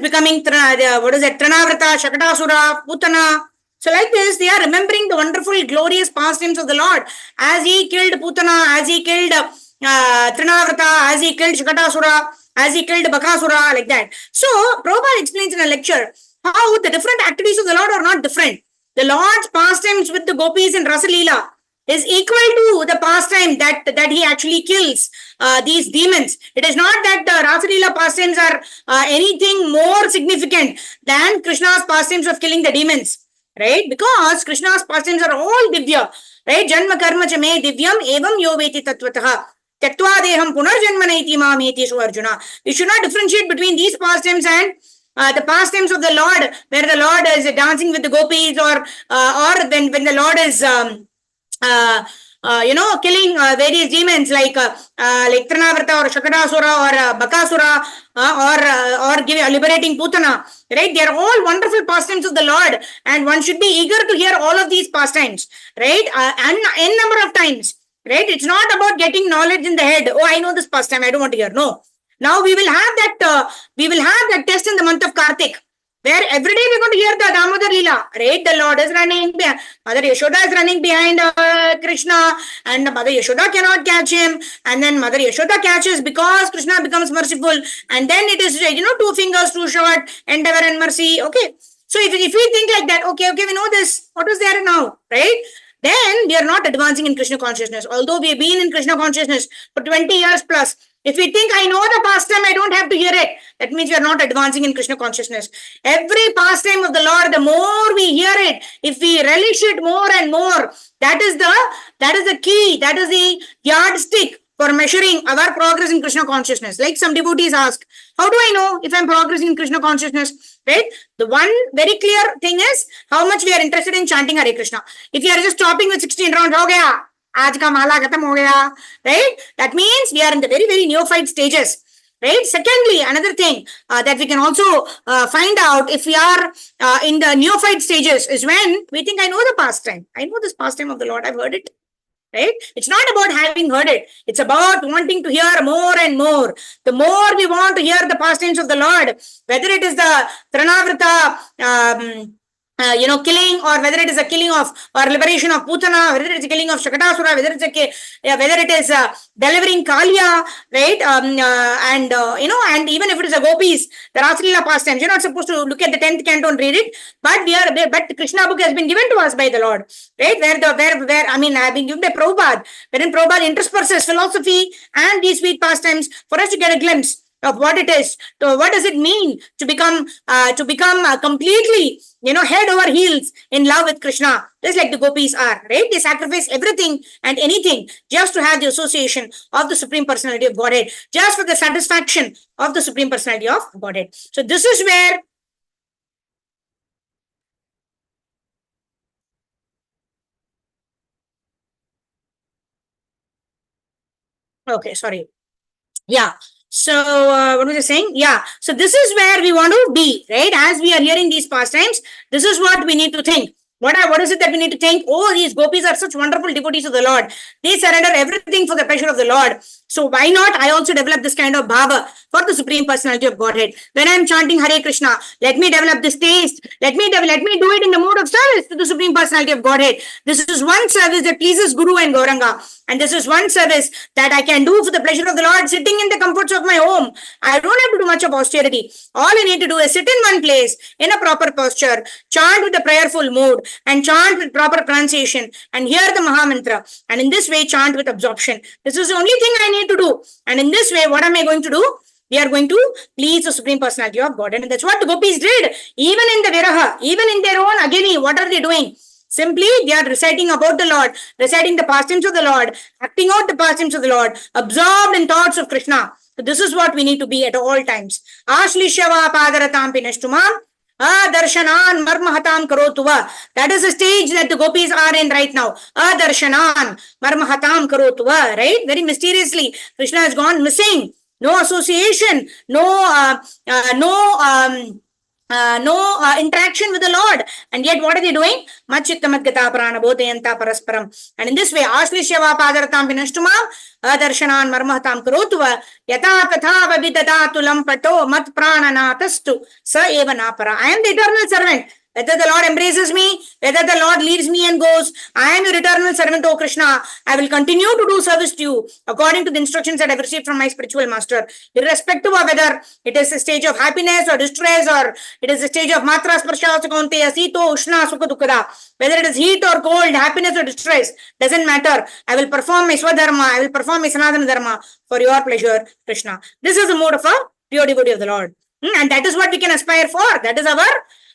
becoming Trinavrata, Shakatasura, Putana. So like this, they are remembering the wonderful, glorious pastimes of the Lord. As he killed Putana, as he killed Trinavrata, as he killed Shakatasura, as he killed Bakasura, like that. So Prabhupada explains in a lecture how the different activities of the Lord are not different. The Lord's pastimes with the gopis in Rasa Leela is equal to the pastime that he actually kills these demons. It is not that the Rasa Leela pastimes are anything more significant than Krishna's pastimes of killing the demons. Right? Because Krishna's pastimes are all divya. Right? Janma karma cha me divyam evam yo veti tattvataha. Tyaktva deham punarjanmanaiti mameti su Arjuna. We should not differentiate between these pastimes and the pastimes of the Lord, where the Lord is dancing with the gopis, or when the Lord is killing various demons like Trinavrata or Shakatasura or Bakasura or liberating Putana. Right? They are all wonderful pastimes of the Lord, and one should be eager to hear all of these pastimes. Right? And n number of times. Right? It's not about getting knowledge in the head. Oh, I know this pastime. I don't want to hear. No. Now we will have that test in the month of Kartik, where every day we're going to hear the Damodar Leela, right? The Lord is running, Mother Yashoda is running behind Krishna, and Mother Yashoda cannot catch him, and then Mother Yashoda catches because Krishna becomes merciful, and then it is, 2 fingers too short, endeavor and mercy, okay? So if we think like that, okay, we know this, what is there now, right? Then we are not advancing in Krishna consciousness, although we have been in Krishna consciousness for 20 years plus. If we think, I know the pastime, I don't have to hear it, that means we are not advancing in Krishna consciousness. Every pastime of the Lord, the more we hear it, if we relish it more and more, that is the key, that is the yardstick for measuring our progress in Krishna consciousness. Like some devotees ask, how do I know if I'm progressing in Krishna consciousness? Right? The one very clear thing is how much we are interested in chanting Hare Krishna. If you are just stopping with 16 rounds, ho gaya, aaj ka mala khatam ho gaya, right? That means we are in the very, very neophyte stages. Right? Secondly, another thing that we can also find out if we are in the neophyte stages is when we think, I know the pastime. I know this pastime of the Lord. I've heard it. Right? It's not about having heard it. It's about wanting to hear more and more. The more we want to hear the pastimes of the Lord, whether it is the Trinavrata killing, or whether it is a killing of or liberation of Putana, whether it is a killing of Shakatasura, whether it's whether it is delivering Kalia, right? And even if it is a gopis, the Rasalila pastimes, you're not supposed to look at the 10th canto and read it, but but Krishna book has been given to us by the Lord, right? Where I mean, I've been given by Prabhupada, wherein Prabhupada intersperses philosophy and these sweet pastimes for us to get a glimpse of what it is. So what does it mean to become completely, head over heels in love with Krishna, just like the gopis are, right? They sacrifice everything and anything just to have the association of the Supreme Personality of Godhead, just for the satisfaction of the Supreme Personality of Godhead. So this is where okay, sorry. Yeah. So what was I saying? Yeah. So this is where we want to be, right? As we are hearing these pastimes, this is what we need to think. What is it that we need to think? Oh, these gopis are such wonderful devotees of the Lord. They surrender everything for the pleasure of the Lord. So why not I also develop this kind of bhava for the Supreme Personality of Godhead? When I am chanting Hare Krishna, let me develop this taste. Let me do it in the mode of service to the Supreme Personality of Godhead. This is one service that pleases Guru and Gauranga. And this is one service that I can do for the pleasure of the Lord, sitting in the comforts of my home. I don't have to do much of austerity. All I need to do is sit in one place in a proper posture, chant with a prayerful mood, and chant with proper pronunciation, and hear the Mahamantra. And in this way, chant with absorption. This is the only thing I need to do. And in this way, what am I going to do? We are going to please the Supreme Personality of God. And that's what the gopis did. Even in the Viraha, even in their own Agini, what are they doing? Simply, they are reciting about the Lord, reciting the pastimes of the Lord, acting out the pastimes of the Lord, absorbed in thoughts of Krishna. So this is what we need to be at all times. Ashlishava padaratam pinashtumam, Darshanan marmahatam karotuva. That is the stage that the gopis are in right now. Darshanan marmahatam karotuva. Right? Very mysteriously, Krishna has gone missing. No association, no interaction with the Lord. And yet, what are they doing? Machittamadgata prana bodhayanta parasparam. And in this way, Ashlishyava padaratam vinashtumam, adarshanan marmahatam karotuva, yata tatha vavidadatulam pato mat prananatastu sa eva napara. I am the eternal servant. Whether the Lord embraces me, whether the Lord leads me and goes, I am your eternal servant, O Krishna. I will continue to do service to you according to the instructions that I have received from my spiritual master, irrespective of whether it is a stage of happiness or distress, or it is a stage of matra sparsha sukonte asito ushna sukha dukkada. Whether it is heat or cold, happiness or distress, doesn't matter. I will perform my swadharma, I will perform my sanatana dharma for your pleasure, Krishna. This is the mode of a pure devotee of the Lord. And that is what we can aspire for. That is our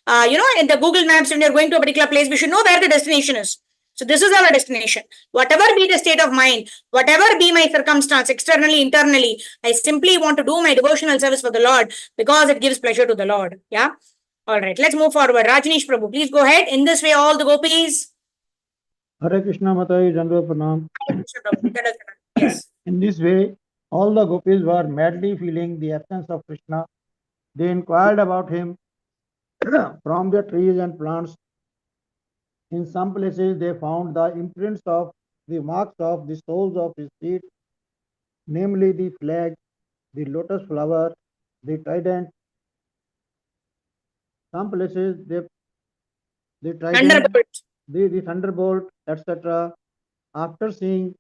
in the Google Maps, when you're going to a particular place, we should know where the destination is. So this is our destination. Whatever be the state of mind, whatever be my circumstance, externally, internally, I simply want to do my devotional service for the Lord because it gives pleasure to the Lord. Yeah. All right. Let's move forward. Rajneesh Prabhu, please go ahead. In this way, all the gopis. Hare Krishna Matai Jandu Pranam. Yes. In this way, all the gopis were madly feeling the absence of Krishna. They inquired about him from the trees and plants. In some places, they found the imprints of the marks of the soles of his feet, namely the flag, the lotus flower, the trident. Some places, the trident, the thunderbolt, etc. After seeing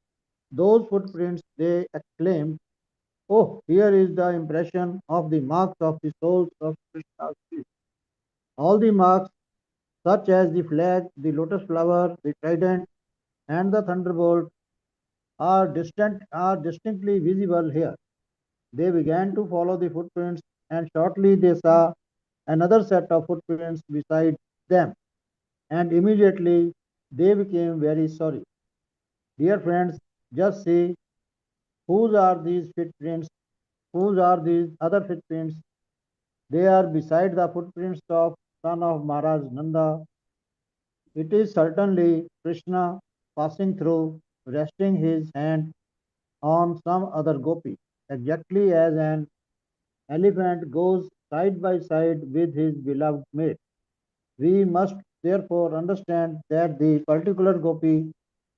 those footprints, they exclaimed, "Oh, here is the impression of the marks of the soles of Krishna's feet." All the marks, such as the flag, the lotus flower, the trident, and the thunderbolt, are distinctly visible here. They began to follow the footprints, and shortly they saw another set of footprints beside them, and immediately they became very sorry. Dear friends, just see, whose are these footprints? Whose are these other footprints? They are beside the footprints of son of Maharaj Nanda. It is certainly Krishna passing through, resting his hand on some other gopi, exactly as an elephant goes side by side with his beloved mate. We must therefore understand that the particular gopi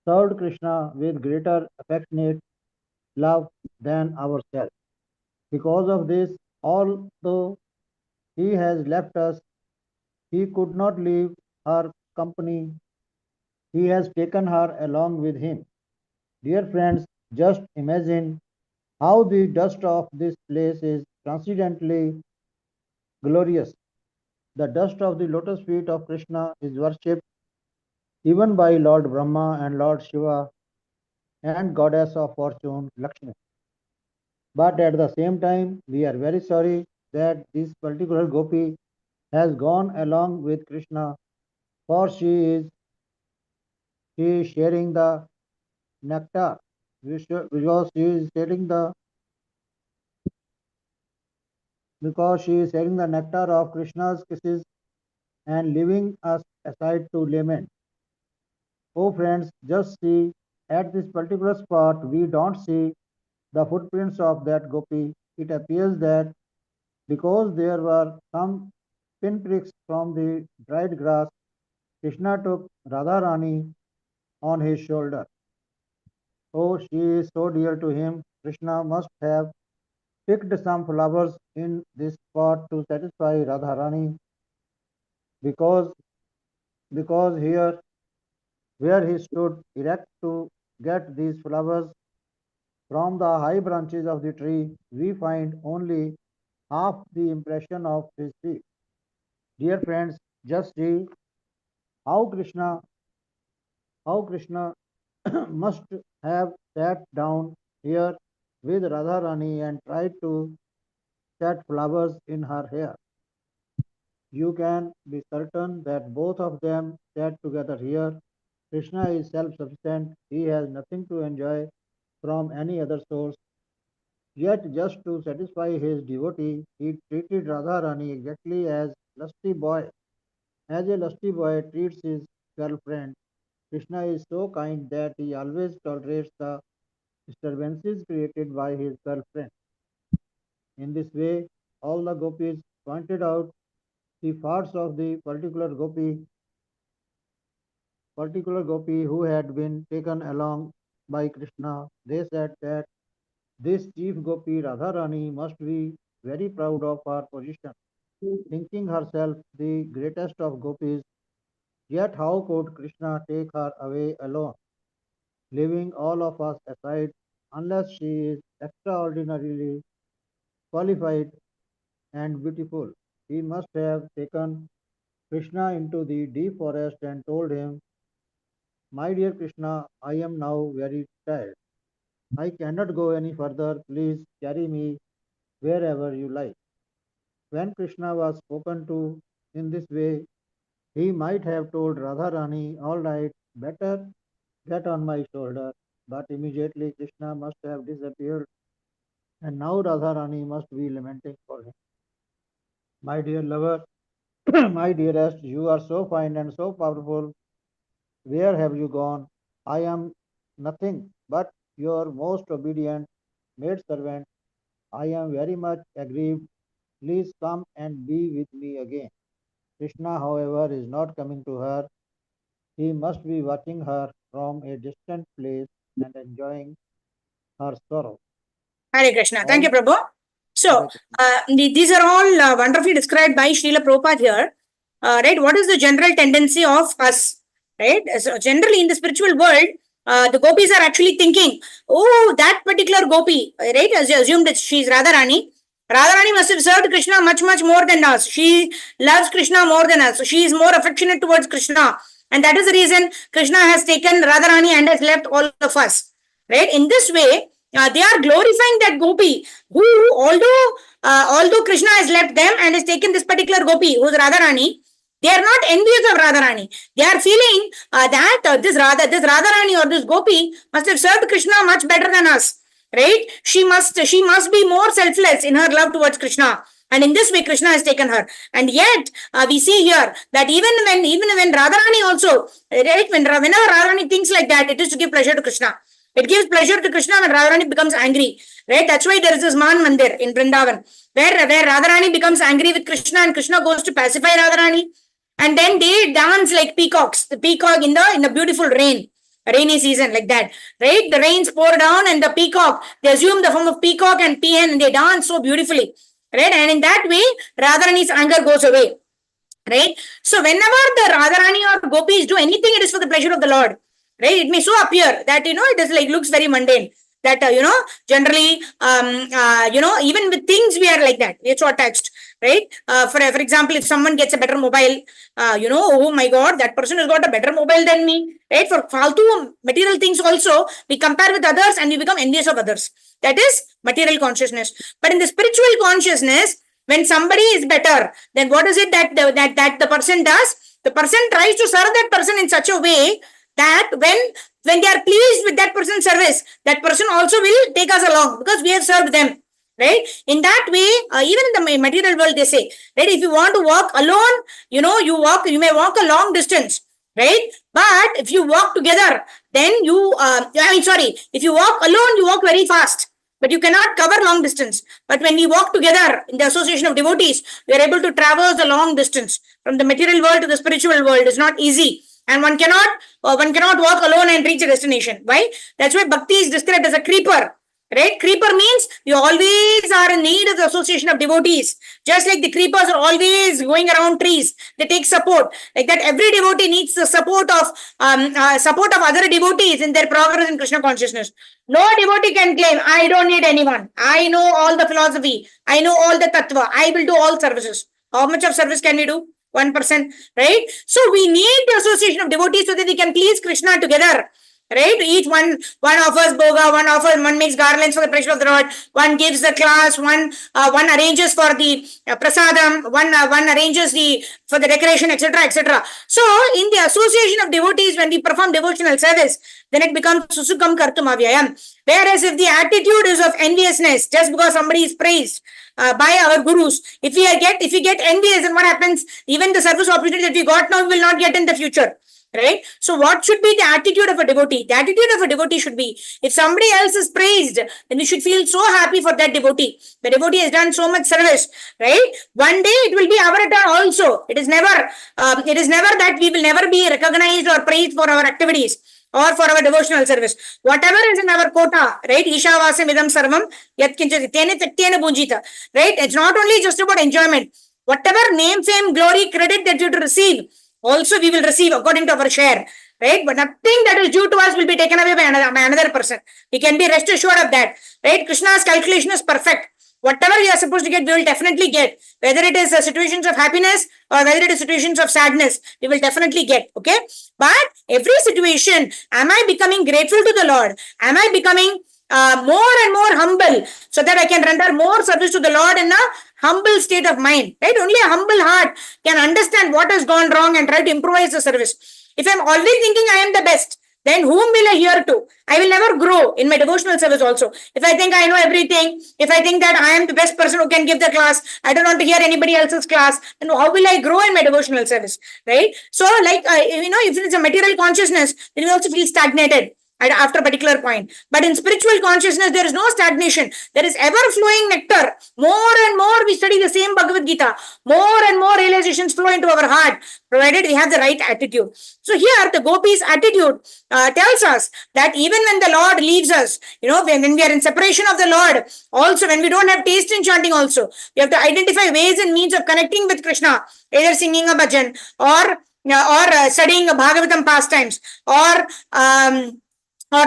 served Krishna with greater affectionate love than ourselves. Because of this, although he has left us, he could not leave her company, he has taken her along with him. Dear friends, just imagine how the dust of this place is transcendently glorious. The dust of the lotus feet of Krishna is worshipped even by Lord Brahma and Lord Shiva and goddess of fortune Lakshmi. But at the same time, we are very sorry that this particular gopi has gone along with Krishna, for she is sharing the nectar, because she is sharing the nectar of Krishna's kisses and leaving us aside to lament. Oh friends, just see, at this particular spot we don't see the footprints of that gopi. It appears that because there were some pinpricks from the dried grass, Krishna took Radharani on his shoulder. Oh, she is so dear to him. Krishna must have picked some flowers in this spot to satisfy Radharani, because here where he stood erect to get these flowers from the high branches of the tree, we find only half the impression of his feet. Dear friends, just see how Krishna must have sat down here with Radharani and tried to set flowers in her hair. You can be certain that both of them sat together here. Krishna is self-sufficient. He has nothing to enjoy from any other source. Yet, just to satisfy his devotee, he treated Radharani exactly as a lusty boy treats his girlfriend. Krishna is so kind that he always tolerates the disturbances created by his girlfriend. In this way, all the gopis pointed out the faults of the particular gopi who had been taken along by Krishna. They said that this chief gopi Radharani must be very proud of her position, thinking herself the greatest of gopis. Yet how could Krishna take her away alone, leaving all of us aside, unless she is extraordinarily qualified and beautiful? He must have taken Krishna into the deep forest and told him, "My dear Krishna, I am now very tired. I cannot go any further. Please carry me wherever you like." When Krishna was spoken to in this way, he might have told Radharani, "All right, better get on my shoulder." But immediately Krishna must have disappeared, and now Radharani must be lamenting for him. My dear lover, my dearest, you are so fine and so powerful. Where have you gone? I am nothing but your most obedient maidservant. I am very much aggrieved. Please come and be with me again. Krishna, however, is not coming to her. He must be watching her from a distant place and enjoying her sorrow. Hare Krishna. Thank you, All Prabhu. So, Hare Krishna. these are all wonderfully described by Srila Prabhupada here. Right? What is the general tendency of us? Right? So, generally, in the spiritual world, the gopis are actually thinking, oh, that particular gopi, right? As you assumed that she's Radharani. Radharani must have served Krishna much, much more than us. She loves Krishna more than us. So, she is more affectionate towards Krishna. And that is the reason Krishna has taken Radharani and has left all of us. Right? In this way, they are glorifying that gopi who, although Krishna has left them and has taken this particular gopi who's Radharani, they are not envious of Radharani. They are feeling that this Radharani or this gopi must have served Krishna much better than us, right? She must be more selfless in her love towards Krishna. And in this way, Krishna has taken her. And yet, we see here that even when Radharani also, right, whenever Radharani thinks like that, it is to give pleasure to Krishna. It gives pleasure to Krishna when Radharani becomes angry, right? That's why there is this Man Mandir in Vrindavan, where Radharani becomes angry with Krishna and Krishna goes to pacify Radharani. And then they dance like peacocks, the peacock in the beautiful rainy season, like that, right? The rains pour down and the peacock, they assume the form of peacock and peahen and they dance so beautifully, right? And in that way, Radharani's anger goes away. Right? So whenever the Radharani or gopis do anything, it is for the pleasure of the Lord. Right? It may so appear that, it is like, looks very mundane. That, generally, even with things, we are like that. We are so attached. Right? For example, if someone gets a better mobile, oh my God, that person has got a better mobile than me. Right? For faltu material things also, we compare with others and we become envious of others. That is material consciousness. But in the spiritual consciousness, when somebody is better, then what is it that the person does? The person tries to serve that person in such a way that when they are pleased with that person's service, that person also will take us along because we have served them. Right? In that way, even in the material world, they say, right, if you want to walk alone, you may walk a long distance. Right? But if you walk together, then if you walk alone, you walk very fast. But you cannot cover long distance. But when we walk together in the association of devotees, we are able to traverse the long distance from the material world to the spiritual world. It's not easy, and one cannot walk alone and reach a destination. Why? That's why bhakti is described as a creeper. Right? Creeper means you always are in need of the association of devotees. Just like the creepers are always going around trees, they take support. Like that, every devotee needs the support of other devotees in their progress in Krishna consciousness. No devotee can claim, I don't need anyone. I know all the philosophy. I know all the tattva. I will do all services. How much of service can we do? 1%, right? So we need the association of devotees so that we can please Krishna together. Right? Each one offers boga, one makes garlands for the pleasure of the Lord, one gives the class, one arranges for the prasadam, one arranges for the decoration, etc., etc. So in the association of devotees, when we perform devotional service, then it becomes susukam kartum avyayam. Whereas if the attitude is of enviousness, just because somebody is praised by our gurus, if we get envious, then what happens? Even the service opportunity that we got now, we will not get in the future. Right? So what should be the attitude of a devotee? The attitude of a devotee should be, if somebody else is praised, then we should feel so happy for that devotee. The devotee has done so much service, right? One day it will be our turn also. It is never that we will never be recognized or praised for our activities or for our devotional service. Whatever is in our quota, right? Ishavasam idam sarvam yat kinchit tene tatyena bunjita. Right? It's not only just about enjoyment. Whatever name, fame, glory, credit that you to receive, also we will receive according to our share. Right? But nothing that is due to us will be taken away by another person. We can be rest assured of that. Right? Krishna's calculation is perfect. Whatever we are supposed to get, we will definitely get. Whether it is situations of happiness or whether it is situations of sadness, we will definitely get. Okay? But every situation, am I becoming grateful to the Lord? Am I becoming more and more humble so that I can render more service to the Lord in a humble state of mind? Right? Only a humble heart can understand what has gone wrong and try to improvise the service. If I'm always thinking I am the best, then whom will I hear to? I will never grow in my devotional service also. If I think I know everything, if I think that I am the best person who can give the class, I don't want to hear anybody else's class, then how will I grow in my devotional service? Right? So like, if it's a material consciousness, then we also feel stagnated after a particular point. But in spiritual consciousness, there is no stagnation. There is ever flowing nectar. More and more we study the same Bhagavad Gita, more and more realizations flow into our heart, provided we have the right attitude. So here the gopis' attitude tells us that even when the Lord leaves us, when we are in separation of the Lord, also when we don't have taste in chanting also, we have to identify ways and means of connecting with Krishna, either singing a bhajan or studying a Bhagavatam pastimes or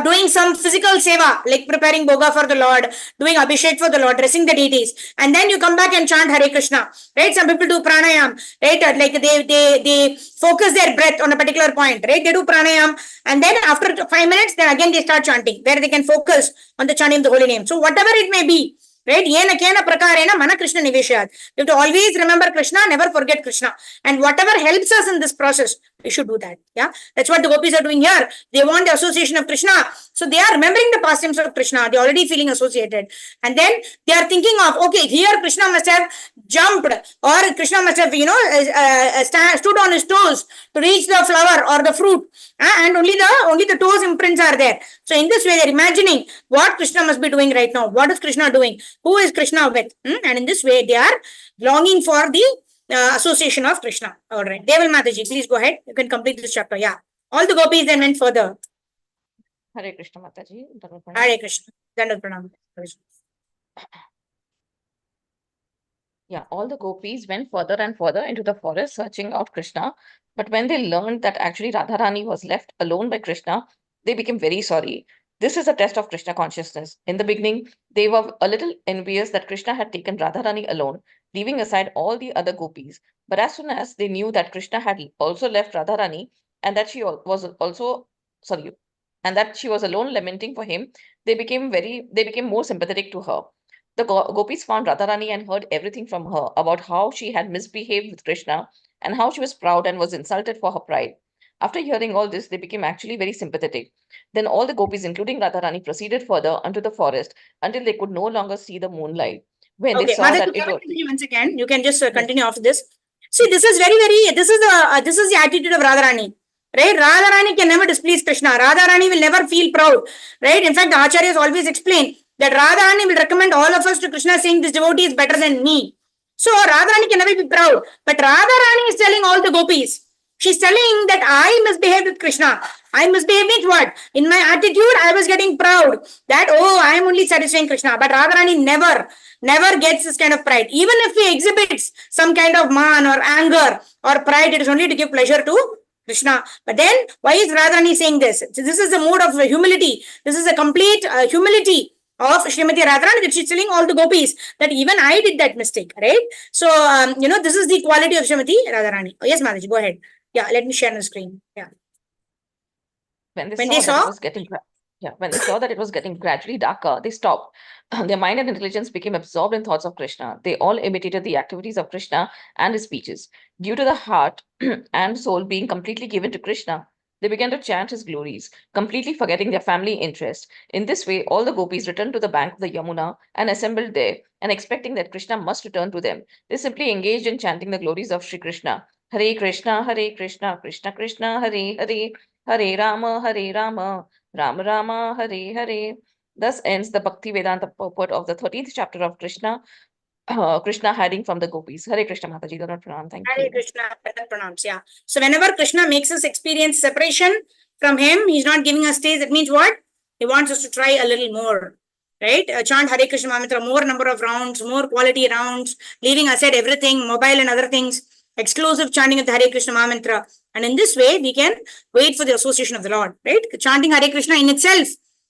doing some physical seva, like preparing boga for the Lord, doing abhishek for the Lord, dressing the deities, and then you come back and chant Hare Krishna. Right? Some people do pranayam, right? Like they focus their breath on a particular point, right? They do pranayam, and then after 5 minutes, then again they start chanting, where they can focus on the chanting of the holy name. So whatever it may be, right? Yena kena prakarena mana Krishna niveshayat. You have to always remember Krishna, never forget Krishna. And whatever helps us in this process, we should do that. Yeah, that's what the gopis are doing here. They want the association of Krishna. So they are remembering the pastimes of Krishna. They're already feeling associated. And then they are thinking of, okay, here Krishna must have jumped, or Krishna must have, stood on his toes to reach the flower or the fruit. And only the toes imprints are there. So in this way, they're imagining what Krishna must be doing right now. What is Krishna doing? Who is Krishna with? And in this way, they are longing for the association of Krishna. All right. Deval Mataji, please go ahead. You can complete this chapter. Yeah. All the gopis then went further. Hare Krishna Mataji. Hare Krishna. Dandavat Pranam. Yeah, all the gopis went further and further into the forest searching out Krishna. But when they learned that actually Radharani was left alone by Krishna, they became very sorry. This is a test of Krishna consciousness. In the beginning, they were a little envious that Krishna had taken Radharani alone, leaving aside all the other gopis. But as soon as they knew that Krishna had also left Radharani and that was also sorry, and that she was alone lamenting for him, they became more sympathetic to her. The gopis found Radharani and heard everything from her about how she had misbehaved with Krishna and how she was proud and was insulted for her pride. After hearing all this, they became actually very sympathetic. Then all the gopis, including Radharani, proceeded further into the forest until they could no longer see the moonlight. When they Okay, saw Mother, that it was continue once again. You can just yes, continue after this. See, this is this is the attitude of Radharani. Right? Radharani can never displease Krishna. Radharani will never feel proud. Right? In fact, the Acharyas always explain that Radharani will recommend all of us to Krishna saying this devotee is better than me. So Radharani can never be proud. But Radharani is telling all the gopis, she's telling that I misbehaved with Krishna. I misbehaved with what? In my attitude, I was getting proud that, oh, I am only satisfying Krishna. But Radharani never gets this kind of pride. Even if he exhibits some kind of man or anger or pride, it is only to give pleasure to Krishna. But then, why is Radharani saying this? This is the mood of humility. This is a complete humility of Srimati Radharani that she's telling all the gopis that even I did that mistake, right? So, this is the quality of Srimati Radharani. Oh, yes, Mataji, go ahead. Yeah, let me share the screen. Yeah. when they When they saw that it saw, was when they saw that it was getting gradually darker, they stopped. Their mind and intelligence became absorbed in thoughts of Krishna. They all imitated the activities of Krishna and his speeches. Due to the heart and soul being completely given to Krishna, they began to chant his glories, completely forgetting their family interest. In this way, all the gopis returned to the bank of the Yamuna and assembled there, and expecting that Krishna must return to them. They simply engaged in chanting the glories of Sri Krishna. Hare Krishna, Hare Krishna, Krishna Krishna, Hare Hare, Hare Rama, Hare Rama, Rama Rama, Hare Hare. Thus ends the Bhakti Vedanta purport of the 13th chapter of Krishna hiding from the gopis. Hare Krishna Mataji, Dharat Pranam. Thank Hare you. Krishna, pranams. Yeah. So whenever Krishna makes us experience separation from him, he's not giving us taste. That means what? He wants us to try a little more. Right? Chant Hare Krishna Mahamantra, more number of rounds, more quality rounds, leaving aside everything, mobile and other things, exclusive chanting of the Hare Krishna Mahamantra. And in this way, we can wait for the association of the Lord. Right? Chanting Hare Krishna in itself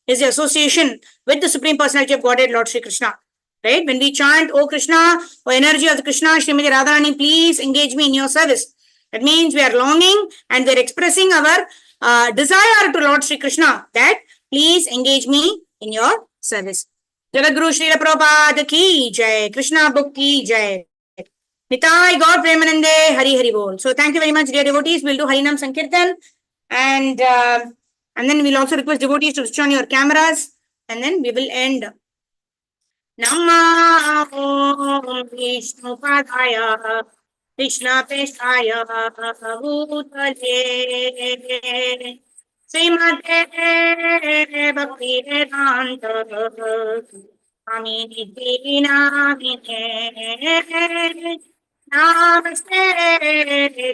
is the association with the Supreme Personality of Godhead, Lord Sri Krishna. Right? When we chant, O Krishna, O energy of the Krishna, Srimati Radharani, please engage me in your service. That means we are longing and we are expressing our desire to Lord Sri Krishna that please engage me in your service. Jagadguru Srila Prabhupada ki jai, Krishna book ki jai. Nitai Gaur Premanande, Hari Hari Bol. So thank you very much, dear devotees. We'll do Harinam Sankirtan and then we'll also request devotees to switch on your cameras and then we will end. Namo Vishnu Padaya Krishna Peshaya Bhutale Srimate Bhakti Vedanta Swami Nidhinamine Namaste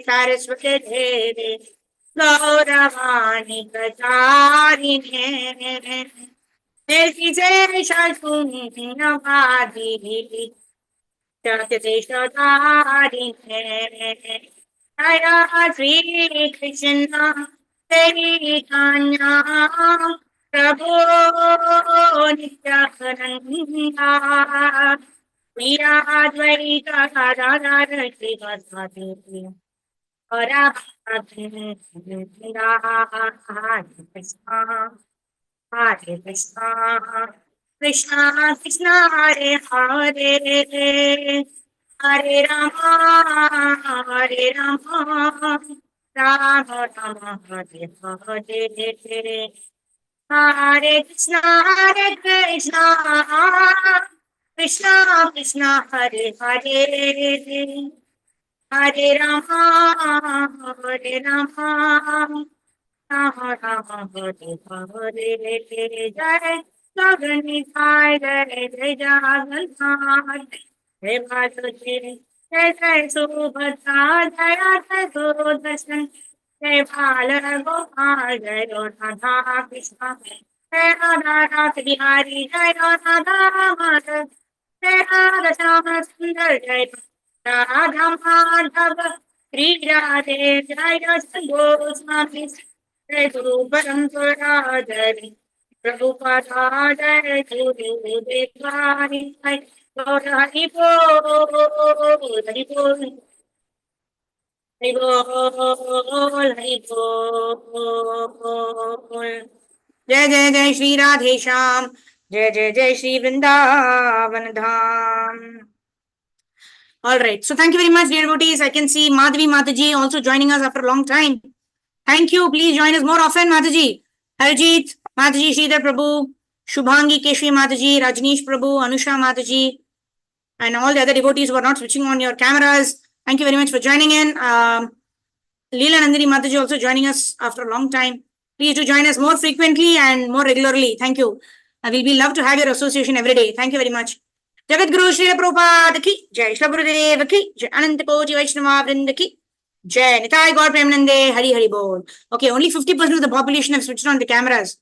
Saraswate Deve Gauravani Pracharine Nirvishashunavadi Jaya Sri Krishna Chaitanya Prabhu Nityananda Priya Advaita Radha Srivasadi Hare Krishna Hare Krishna, Krishna Krishna Hare Hare, Hare Rama, Hare Rama, Rama Rama Hare Hare, Hare Krishna, Krishna Krishna Hare Hare, Hare Rama, Hare Rama. Rama Rama Hare Hare Jai Jagannath Jai Jai Jagannath Jai Bharati Jai Jai Subhadra Jai Jai Sudarshan Jai Bala Gopal Jai Radha Krishna Jai Radha Bihari Jai Radha Madhav Radha Shama Sundar Jai Radha Madhava Sri Radhe Jaya Sambho Swami Jai Guru Parampara Jai Prabhupada Jai Guru Devani Jai Gaur Hari Bol Hari Bol Hari Bol Hari Bol Jai Jai Jai Shri Radhe Shyam Jai Jai Jai Shri Vrindavan Dham. All right, so thank you very much, dear devotees. I can see Madhavi Mataji also joining us after a long time. Thank you. Please join us more often, Mataji. Harjit Mataji, Sridhar Prabhu, Shubhangi Keshri Mataji, Rajneesh Prabhu, Anusha Mataji, and all the other devotees who are not switching on your cameras. Thank you very much for joining in. Leela Nandini Mataji also joining us after a long time. Please do join us more frequently and more regularly. Thank you. We'll be love to have your association every day. Thank you very much. Jagat Guru Sri Prabhupada ki Jai, Shri Gurudev ki Jai, Ananta Koji Vaishnava Vrinda ki Jai, Nitai Gaur Premanande, Hari Hari Bol. Okay, only 50% of the population have switched on the cameras.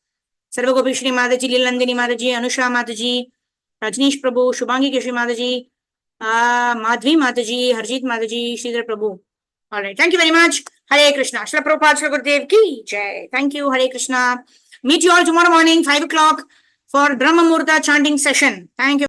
Sarva Gopi Shri Mataji, Leela Nandini Mataji, Anusha Mataji, Rajneesh Prabhu, Shubhangi Keshri Mataji, Madhvi Mataji, Harjit Mataji, Sridhar Prabhu. All right, thank you very much. Hare Krishna. Shri Prabhupada, Shri Gurudev ki Jai. Thank you. Hare Krishna. Meet you all tomorrow morning, 5 o'clock for Brahma Murta chanting session. Thank you.